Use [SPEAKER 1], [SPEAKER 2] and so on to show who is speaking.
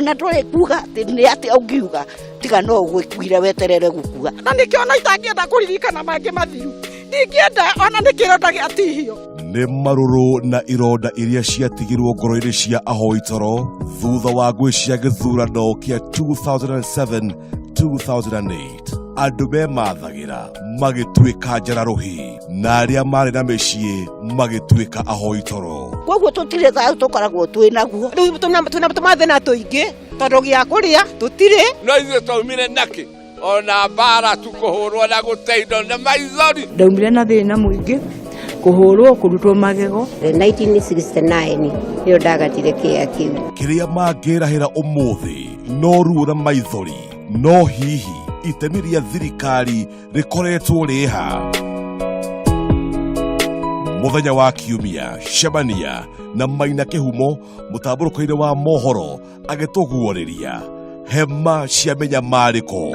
[SPEAKER 1] ona ndore kuga ni ati augiuga tiga no gwikuire weterere gukua
[SPEAKER 2] na nikiona itangienda kuririkana mange mathiru ndingienda ona nikironda giatihio
[SPEAKER 3] nĩ marũrũ na ironda iria ciatigirwo ngoro-inĩ cia ahoi toro thutha wa ngũĩ cia gĩthurano kĩa 2007-2008 andũ memathagĩra magĩtuĩka njararuhi na arĩa marĩ na mĩciĩ magĩtuĩka ahoi toro.
[SPEAKER 1] Koguo tũtirĩ thayũ tũkoragwo twĩ naguo
[SPEAKER 2] rĩu tũmathĩna tũingĩ tondũ gĩa kũrĩa tũtirĩ
[SPEAKER 4] no ithuĩ twaumire nakĩ ona mbara tukũhũrwo na gũteithio nĩ maithori.
[SPEAKER 5] Ndaumire na thĩna mũingĩ kuhurwo kurutwo magego
[SPEAKER 6] 1969 ndio ndagatire kĩa kiu
[SPEAKER 3] kĩrĩa mangĩrahĩra ũmũthĩ no ruo na maithori no hihi itemi rĩa thirikari rĩkoretwo rĩha. Mũthenya wa Kiumia Shebania na Maina Kĩhumo mũtambũrũko-inĩ wa mohoro agĩtũguũrĩria hema cia menyamarĩko.